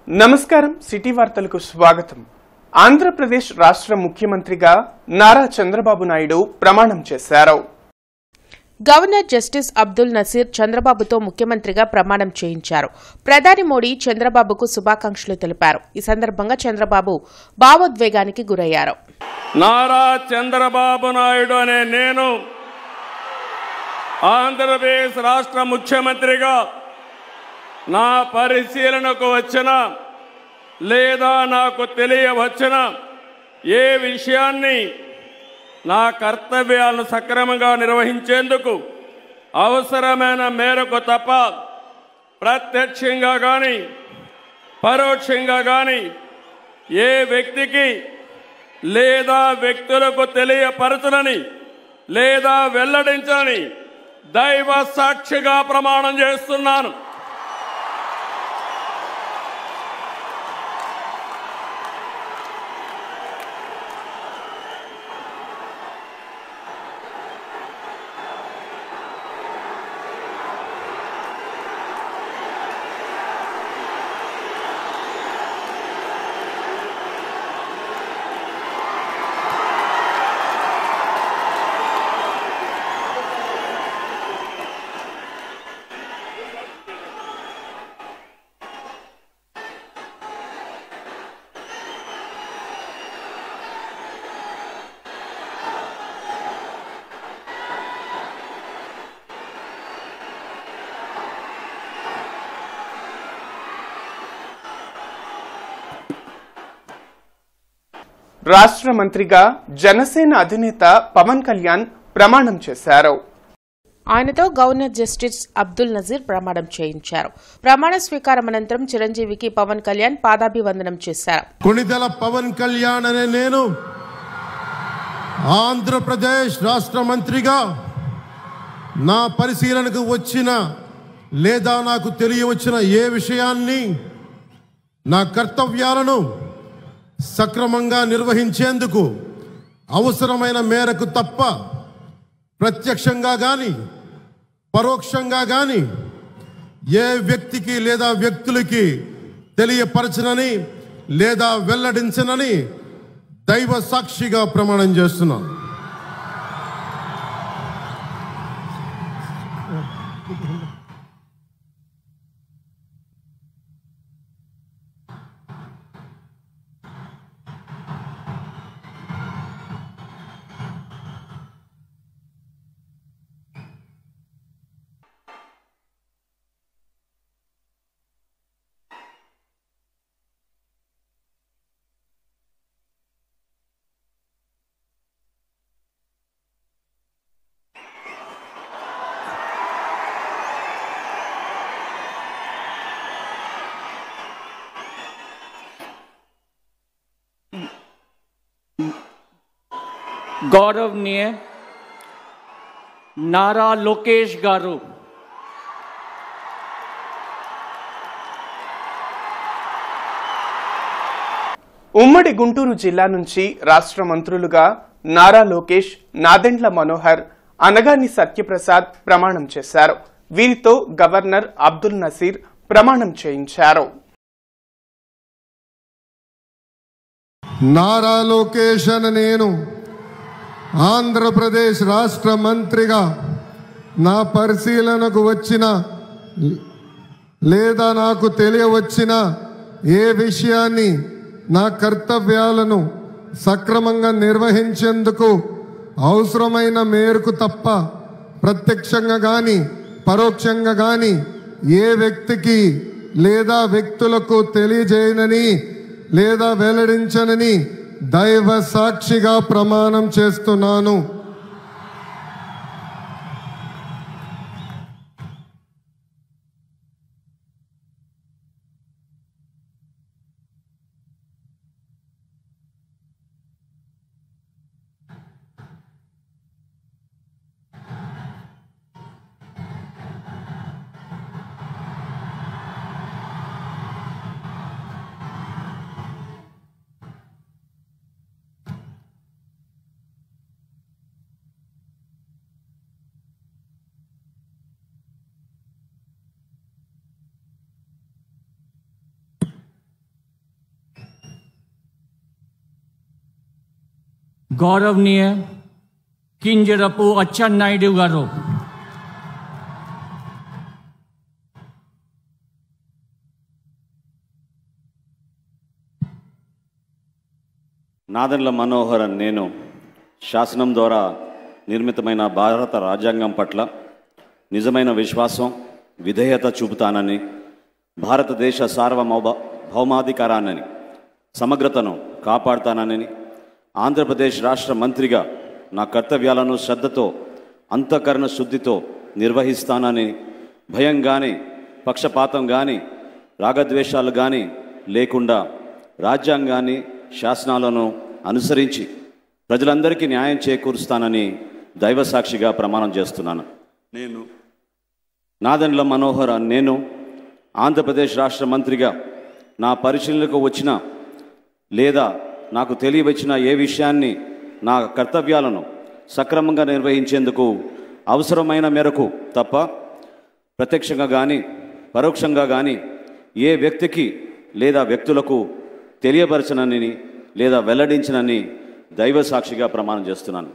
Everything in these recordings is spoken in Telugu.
నమస్కారం సిటీ వార్తలకు స్వాగతం. ఆంధ్రప్రదేశ్ రాష్ట్ర ముఖ్యమంత్రిగా నారా చంద్రబాబు నాయుడు ప్రమాణం చేశారు. గవర్నర్ జస్టిస్ అబ్దుల్ నసీర్ చంద్రబాబుతో ముఖ్యమంత్రిగా ప్రమాణం చేయించారు. ప్రధాని మోడీ చంద్రబాబుకు శుభాకాంక్షలు తెలిపారు. ఈ సందర్భంగా చంద్రబాబు భావోద్వేగానికి గురయ్యారు. నారా చంద్రబాబు నాయుడు అనే నేను ఆంధ్రప్రదేశ్ రాష్ట్ర ముఖ్యమంత్రిగా నా పరిశీలనకు వచ్చిన లేదా నాకు తెలియవచ్చిన ఏ విషయాన్ని నా కర్తవ్యాలను సక్రమంగా నిర్వహించేందుకు అవసరమైన మేరకు తప్ప ప్రత్యక్షంగా కానీ పరోక్షంగా కానీ ఏ వ్యక్తికి లేదా వ్యక్తులకు తెలియపరచనని లేదా వెల్లడించని దైవ సాక్షిగా ప్రమాణం చేస్తున్నాను. రాష్ట్ర మంత్రిగా జనసేన అధినేత పవన్ కళ్యాణ్ ప్రమాణం చేశారు. ఆయనతో గవర్నర్ జస్టిస్ అబ్దుల్ నజీర్ ప్రమాణం చేయించారు. ప్రమాణ స్వీకారం అనంతరం చిరంజీవికి పవన్ కళ్యాణ్ పాదాభివందనం చేశారు. కొణిదెల పవన్ కళ్యాణ్ అనే నేను ఆంధ్రప్రదేశ్ రాష్ట్ర మంత్రిగా నా పరిశీలనకు వచ్చిన లేదా నాకు తెలియవచ్చిన ఏ విషయాన్ని నా కర్తవ్యాలను సక్రమంగా నిర్వహించేందుకు అవసరమైన మేరకు తప్ప ప్రత్యక్షంగా కానీ పరోక్షంగా కానీ ఏ వ్యక్తికి లేదా వ్యక్తులకి తెలియపరచనని లేదా వెల్లడించనని దైవ సాక్షిగా ప్రమాణం చేస్తున్నాను. गौरवनीय नारा लोकेश गारू ఉమ్మడి గుంటూరు జిల్లా నుంచి రాష్ట్ర మంత్రులుగా నారా లోకేష్, నాదెండ్ల మనోహర్, అనగాని సత్యప్రసాద్ ప్రమాణం చేశారు. వీరితో గవర్నర్ అబ్దుల్ నసీర్ ప్రమాణం చేయించారు. నారా లోకేష్ అనే నేను ఆంధ్రప్రదేశ్ రాష్ట్ర మంత్రిగా నా పరిశీలనకు వచ్చిన లేదా నాకు తెలియవచ్చిన ఏ విషయాన్ని నా కర్తవ్యాలను సక్రమంగా నిర్వహించేందుకు అవసరమైన మేరకు తప్ప ప్రత్యక్షంగా కానీ పరోక్షంగా కానీ ఏ వ్యక్తికి లేదా వ్యక్తులకు తెలియజేయనని లేదా వెల్లడించనని దైవ సాక్షిగా ప్రమాణం చేస్తున్నాను. గౌరవనీయ కింజరపు అచ్చెన్నాయుడు గారు. నాదెండ్ల మనోహర్ నేను శాసనం ద్వారా నిర్మితమైన భారత రాజ్యాంగం పట్ల నిజమైన విశ్వాసం విధేయత చూపుతానని, భారతదేశ సార్వభౌమాధికారాన్ని సమగ్రతను కాపాడుతానని, ఆంధ్రప్రదేశ్ రాష్ట్ర మంత్రిగా నా కర్తవ్యాలను శ్రద్ధతో అంతఃకరణ శుద్ధితో నిర్వహిస్తానని, భయం కానీ పక్షపాతం కానీ రాగద్వేషాలు కానీ లేకుండా రాజ్యాంగాన్ని శాసనాలను అనుసరించి ప్రజలందరికీ న్యాయం చేకూరుస్తానని దైవసాక్షిగా ప్రమాణం చేస్తున్నాను. నేను నాదెండ్ల మనోహర్ నేను ఆంధ్రప్రదేశ్ రాష్ట్ర మంత్రిగా నా పరిశీలనకు వచ్చిన లేదా నాకు తెలియవచ్చిన ఏ విషయాన్ని నా కర్తవ్యాలను సక్రమంగా నిర్వహించేందుకు అవసరమైన మేరకు తప్ప ప్రత్యక్షంగా కానీ పరోక్షంగా కానీ ఏ వ్యక్తికి లేదా వ్యక్తులకు తెలియపరచనని లేదా వెల్లడించనని దైవ సాక్షిగా ప్రమాణం చేస్తున్నాను.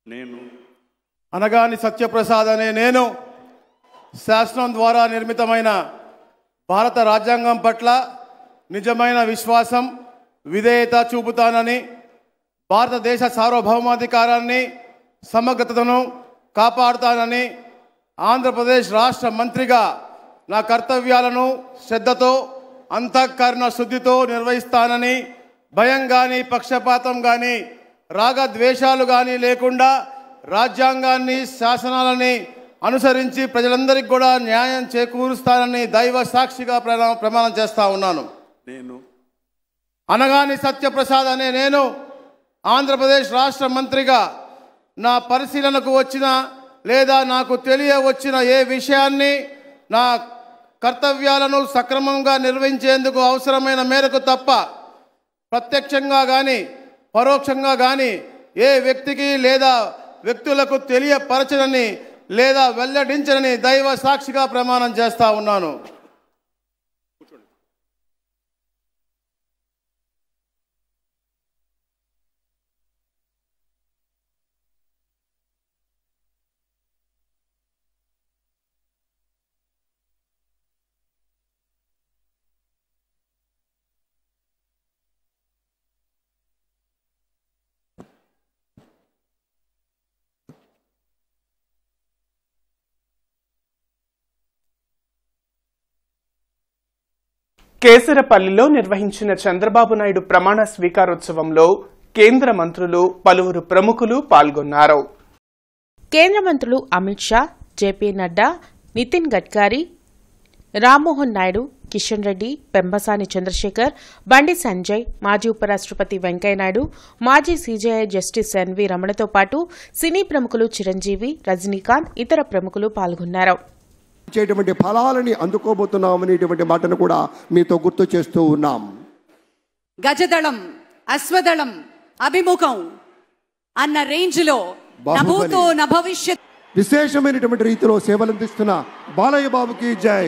నేను అనగాని సత్యప్రసాద్ అనే నేను శాసనం ద్వారా నిర్మితమైన భారత రాజ్యాంగం పట్ల నిజమైన విశ్వాసం విధేయత చూపుతానని, భారతదేశ సార్వభౌమాధికారాన్ని సమగ్రతను కాపాడుతానని, ఆంధ్రప్రదేశ్ రాష్ట్ర మంత్రిగా నా కర్తవ్యాలను శ్రద్ధతో అంతఃకరణ శుద్ధితో నిర్వహిస్తానని, భయం కానీ పక్షపాతం కానీ రాగద్వేషాలు కానీ లేకుండా రాజ్యాంగాన్ని శాసనాలని అనుసరించి ప్రజలందరికీ కూడా న్యాయం చేకూరుస్తానని దైవ సాక్షిగా ప్రమాణం చేస్తా ఉన్నాను. నేను అనగాని సత్యప్రసాద్ అనే నేను ఆంధ్రప్రదేశ్ రాష్ట్ర మంత్రిగా నా పరిశీలనకు వచ్చిన లేదా నాకు తెలియవచ్చిన ఏ విషయాన్ని నా కర్తవ్యాలను సక్రమంగా నిర్వహించేందుకు అవసరమైన మేరకు తప్ప ప్రత్యక్షంగా కానీ పరోక్షంగా కానీ ఏ వ్యక్తికి లేదా వ్యక్తులకు తెలియపరచనని లేదా వెల్లడించనని దైవ సాక్షిగా ప్రమాణం చేస్తా ఉన్నాను. కేసరపల్లిలో నిర్వహించిన చంద్రబాబు నాయుడు ప్రమాణ స్వీకారోత్సవంలో కేంద్ర మంత్రులు పలువురు ప్రముఖులు పాల్గొన్నారు. కేంద్ర మంత్రులు అమిత్ షా, జేపీ నడ్డా, నితిన్ గడ్కరీ, రామ్మోహన్ నాయుడు, కిషన్ రెడ్డి, పెంబసాని చంద్రశేఖర్, బండి సంజయ్, మాజీ ఉపరాష్ట్రపతి వెంకయ్యనాయుడు, మాజీ సీజేఐ జస్టిస్ ఎన్వీ రమణతో పాటు సినీ ప్రముఖులు చిరంజీవి, రజనీకాంత్, ఇతర ప్రముఖులు పాల్గొన్నారు. చేటువంటి ఫలాలని అందుకోబోతున్నామనేటువంటి మాటను కూడా మీతో గుర్తు చేస్తూ ఉన్నాం. గజదళం, అశ్వదళం, అభిముఖం అన్న రేంజ్ లో నభూతో నభవిష్యత్ విశేషమైనటువంటి రీతిలో సేవలందిస్తున్న బాలయ్య బాబుకి జై.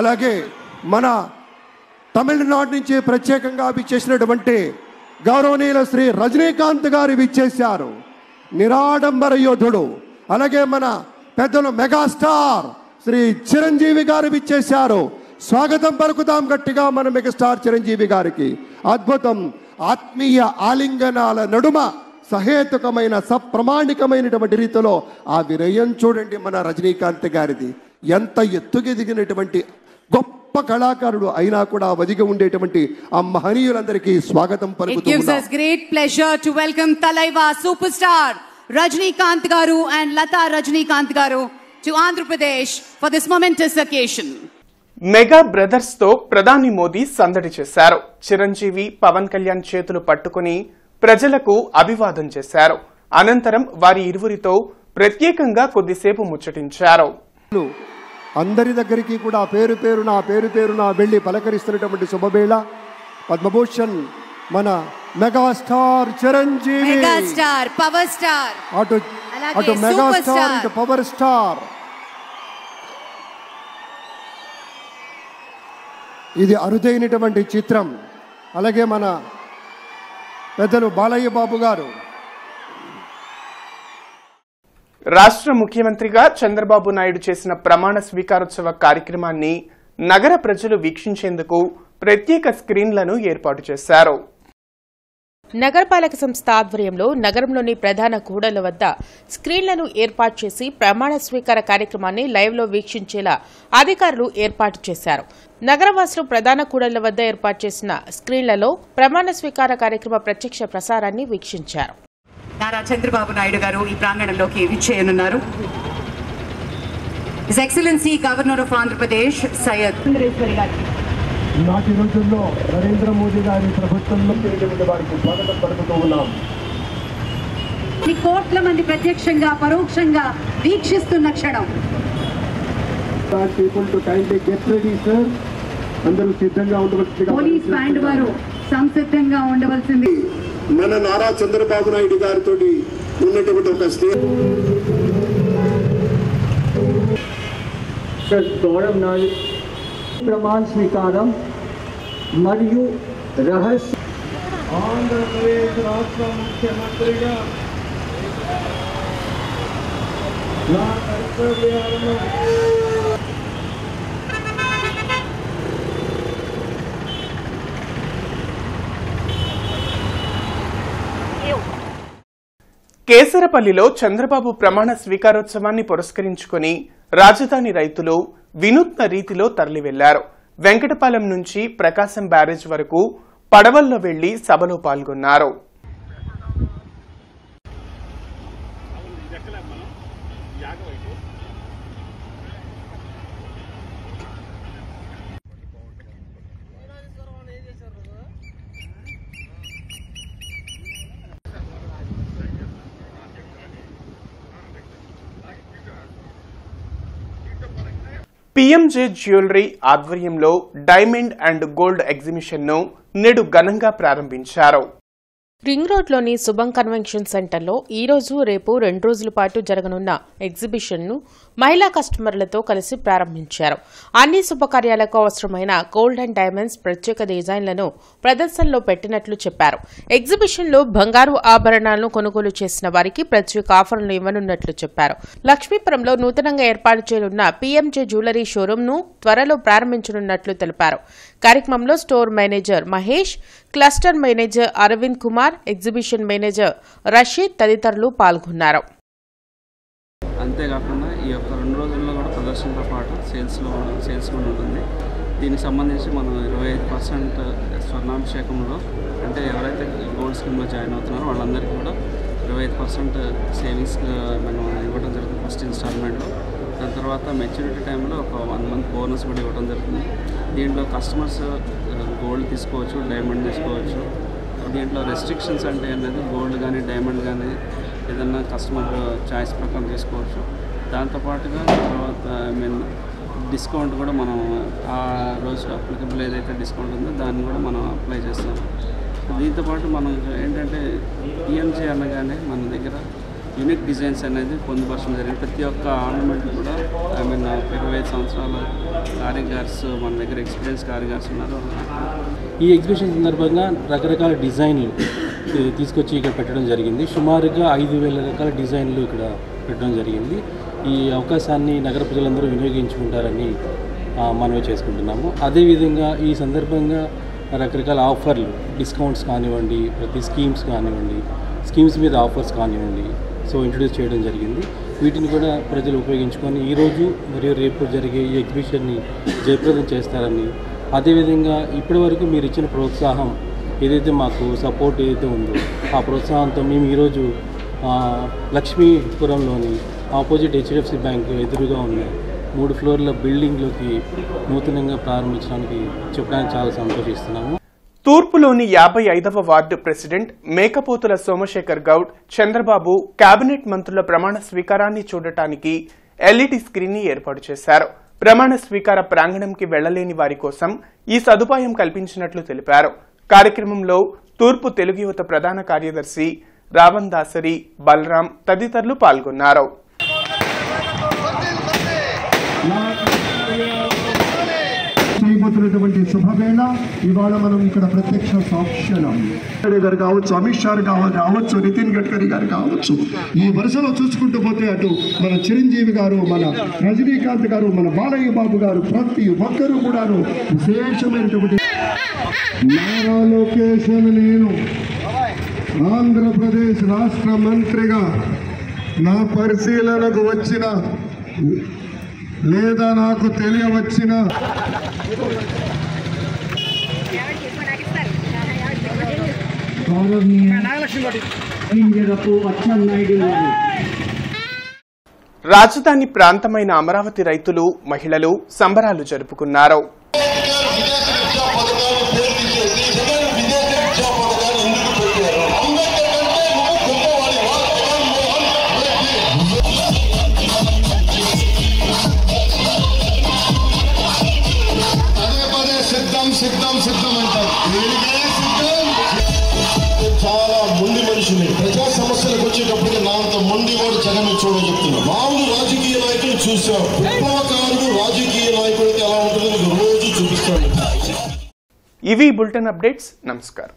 అలాగే మన తమిళనాడు నుంచి ప్రత్యేకంగా విచ్చేసినటువంటి గౌరవనీయుల శ్రీ రజనీకాంత్ గారు విచ్చేశారు, నిరాడంబర యోధుడు. అలాగే మన పెద్దలు మెగాస్టార్ శ్రీ చిరంజీవి గారు విచ్చేశారు. స్వాగతం పలుకుతాం గట్టిగా మన మెగాస్టార్ చిరంజీవి గారికి. అద్భుతం. ఆత్మీయ ఆలింగనాల నడుమ సహేతుకమైన సప్రమాణికమైనటువంటి రీతిలో ఆ వినయం చూడండి మన రజనీకాంత్ గారిది. ఎంత ఎత్తుకెదిగినటువంటి గొప్ప కళాకారుడు అయినా కూడా ఒదిగి ఉండేటువంటి ఆ మహనీయులందరికీ స్వాగతం పలుకుతూ It gives us great pleasure to welcome Talaiva superstar Rajnikant Garu and Lata Rajnikant Garu to Andhra Pradesh for this momentous occasion. Mega brothers తో ప్రధాని మోదీ సందడి చేశారు. చిరంజీవి, పవన్ కళ్యాణ్ చేతులు పట్టుకుని ప్రజలకు అభివాదం చేశారు. అనంతరం వారి ఇరువురితో ప్రత్యేకంగా కొద్దిసేపు ముచ్చటించారు. అందరి దగ్గరికి కూడా పేరు పేరున వెళ్ళి పలకరిస్తున్నటువంటి శుభవేళ పద్మభూషణ్ మన megastar Chiranjeevi, megastar power star, అటు మెగాస్టార్ ఇటు పవర్ స్టార్. ఇది అరుదైనటువంటి చిత్రం. అలాగే మన పెద్దలు బాలయ్య బాబు గారు రాష్ట్ర ముఖ్యమంత్రిగా చంద్రబాబు నాయుడు చేసిన ప్రమాణ స్వీకారోత్సవ కార్యక్రమాన్ని నగర ప్రజలు వీక్షించేందుకు ప్రత్యేక స్క్రీన్లను ఏర్పాటు చేశారు. నగరపాలక సంస్థ ఆధ్వర్యంలో నగరంలోని ప్రధాన కూడళ్ల వద్ద స్క్రీన్లను ఏర్పాటు చేసి ప్రమాణ స్వీకార కార్యక్రమాన్ని లైవ్లో వీక్షించేలా అధికారులు ఏర్పాటు చేశారు. నగరవాసులు ప్రధాన కూడళ్ల వద్ద ఏర్పాటు చేసిన స్క్రీన్లలో ప్రమాణ స్వీకార కార్యక్రమ ప్రత్యక్ష ప్రసారాన్ని వీక్షించారు. నారా చంద్రబాబు నాయుడు గారు ఈ ప్రాంగణంలోకి విచ్చేయనున్నారు. His excellency governor of Andhra Pradesh Syed Sundareshwari garu నాటి రోజుల్లో నరేంద్ర మోదీ గారి ప్రభుత్వంలో వారికి స్వాగతం పలుకుతూ ఉన్నాం. కోట్ల మంది ప్రత్యక్షంగా పరోక్షంగా వీక్షిస్తున్న క్షణం. People to kindly get ready sir. అందరూ సిద్ధంగా ఉండవలసిందిగా పోలీస్ బ్యాండ్ వారు సంసిద్ధంగా ఉండవలసింది. మన నారా చంద్రబాబు నాయుడు గారితో ఉన్నటువంటి ఒక గౌరవ్ నాయుడు ప్రమాణ స్వీకారం మరియు రహస్య ఆంధ్రప్రదేశ్ రాష్ట్ర ముఖ్యమంత్రిగా నా కర్తవ్యాలను కేసరపల్లిలో చంద్రబాబు ప్రమాణ స్వీకారోత్సవాన్ని పురస్కరించుకుని రాజధాని రైతులు వినూత్న రీతిలో తరలి వెళ్లారు. వెంకటపాలెం నుంచి ప్రకాశం బ్యారేజ్ వరకు పడవల్లో వెళ్లి సభలో పాల్గొన్నారు. పీఎంజే జ్యువెలరీ ఆధ్వర్యంలో డైమండ్ అండ్ గోల్డ్ ఎగ్జిబిషన్ ను నేడు ఘనంగా ప్రారంభించారు. రింగ్ రోడ్లోని శుభం కన్వెన్షన్ సెంటర్లో ఈ రోజు రేపు 2 రోజుల పాటు జరగనున్న ఎగ్జిబిషన్ను మహిళా కస్టమర్లతో కలిసి ప్రారంభించారు. అన్ని శుభకార్యాలకు అవసరమైన గోల్డ్ అండ్ డైమండ్స్ ప్రత్యేక డిజైన్లను ప్రదర్శనలో పెట్టినట్లు చెప్పారు. ఎగ్జిబిషన్లో బంగారు ఆభరణాలను కొనుగోలు చేసిన వారికి ప్రత్యేక ఆఫర్లను ఇవ్వనున్నట్లు చెప్పారు. లక్ష్మీపురంలో నూతనంగా ఏర్పాటు చేయనున్న పీఎంజే జ్యువెలరీ షోరూంను త్వరలో ప్రారంభించనున్నట్లు తెలిపారు. కార్యక్రమంలో store manager Mahesh, cluster manager Aravind Kumar, exhibition manager Rasheed తదితరులు పాల్గొన్నారు. అంతేకాకుండా ఈ యొక్క 2 రోజుల్లో కూడా ప్రదర్శనతో పాటు సేల్స్ కూడా ఉంటుంది. దీనికి సంబంధించి మనం 25% స్వర్ణాభిషేకంలో అంటే ఎవరైతే గోల్డ్ స్కీమ్లో జాయిన్ అవుతున్నారో వాళ్ళందరికీ కూడా 25% సేవింగ్స్ మనం ఇవ్వడం జరుగుతుంది ఫస్ట్ ఇన్స్టాల్మెంట్లో. దాని తర్వాత మెచ్యూరిటీ టైంలో ఒక 1 మంత్ బోనస్ కూడా ఇవ్వడం జరుగుతుంది. దీంట్లో కస్టమర్స్ గోల్డ్ తీసుకోవచ్చు, డైమండ్ తీసుకోవచ్చు. దీంట్లో రెస్ట్రిక్షన్స్ అంటే అనేది గోల్డ్ కానీ డైమండ్ కానీ ఏదన్నా కస్టమర్ చాయిస్ ప్రకారం తీసుకోవచ్చు. దాంతోపాటుగా తర్వాత డిస్కౌంట్ కూడా మనం ఆ రోజు అప్లికబుల్ ఏదైతే డిస్కౌంట్ ఉందో దాన్ని కూడా మనం అప్లై చేస్తాం. దీంతోపాటు మనం ఏంటంటే పిఎంజే అనగానే మన దగ్గర యూనిక్ డిజైన్స్ అనేది పొందుపరచడం జరిగింది. ప్రతి ఒక్క ఆర్నమెంట్ కూడా 25 సంవత్సరాల కారిగార్స్ మన దగ్గర ఎక్స్పీరియన్స్ కారిగార్స్ ఉన్నారు. ఈ ఎగ్జిబిషన్ సందర్భంగా రకరకాల డిజైన్లు తీసుకొచ్చి ఇక్కడ పెట్టడం జరిగింది. సుమారుగా 5,000 రకాల డిజైన్లు ఇక్కడ పెట్టడం జరిగింది. ఈ అవకాశాన్ని నగర ప్రజలందరూ వినియోగించుకుంటారని మనవి చేసుకుంటున్నాము. అదేవిధంగా ఈ సందర్భంగా రకరకాల ఆఫర్లు, డిస్కౌంట్స్ కానివ్వండి, ప్రతి స్కీమ్స్ కానివ్వండి, స్కీమ్స్ మీద ఆఫర్స్ కానివ్వండి ఇంట్రడ్యూస్ చేయడం జరిగింది. వీటిని కూడా ప్రజలు ఉపయోగించుకొని ఈరోజు మరియు రేపు జరిగే ఈ ఎగ్జిబిషన్ని జయప్రదం చేస్తారని, అదేవిధంగా ఇప్పటి వరకు మీరు ఇచ్చిన ప్రోత్సాహం ఏదైతే మాకు సపోర్ట్ ఏదైతే ఉందో ఆ ప్రోత్సాహంతో మేము ఈరోజు లక్ష్మీపురంలోని ఆపోజిట్ హెచ్డిఎఫ్సి బ్యాంక్ ఎదురుగా ఉన్న 3 ఫ్లోర్ల బిల్డింగ్లోకి నూతనంగా ప్రారంభించడానికి చెప్పడానికి చాలా సంతోషిస్తున్నాము. తూర్పులోని 55వ ward president Mekapothula Somasekhar Goud Chandrababu cabinet మంత్రుల ప్రమాణ స్వీకారాన్ని చూడటానికి ఎల్ఈడి స్క్రీన్ ని ఏర్పాటు చేశారు. ప్రమాణ స్వీకార ప్రాంగణంకి వెళ్లలేని వారి కోసం ఈ సదుపాయం కల్పించినట్లు తెలిపారు. కార్యక్రమంలో తూర్పు తెలుగు యువత ప్రధాన కార్యదర్శి రావణ్ దాసరి, బలరాం తదితరులు పాల్గొన్నారు. చేయబోతున్నటువంటి శుభవేళ ఇవాళ మనం ఇక్కడ ప్రత్యక్ష సాక్ష్యం గారు కావచ్చు, అమిత్ షా కావచ్చు, నితిన్ గడ్కరీ గారు కావచ్చు, ఈ వరుసలో చూసుకుంటూ పోతే అటు మన చిరంజీవి గారు, మన రజనీకాంత్ గారు, మన బాలయ్య బాబు గారు, ప్రతి ఒక్కరూ కూడాను విశేషమైనటువంటి నారా లోకేష్ నేను ఆంధ్రప్రదేశ్ రాష్ట్ర మంత్రిగా నా పరిశీలనకు వచ్చిన లేదా నాకు తెలియవచ్చిన రాజధాని ప్రాంతమైన అమరావతి రైతులు, మహిళలు సంబరాలు జరుపుకున్నారు. చాలా మొండి మనిషిని. ప్రజా సమస్యలకు వచ్చేటప్పుడు నా అంత మొండి వాడు జగన్ చూడని చెప్తున్నా. మామూలు రాజకీయ నాయకులు చూసాం, విప్లవకారుడు రాజకీయ నాయకుడికి ఎలా ఉంటుందో రోజు చూపిస్తాడు. ఇవి బులెటిన్ అప్డేట్స్. నమస్కారం.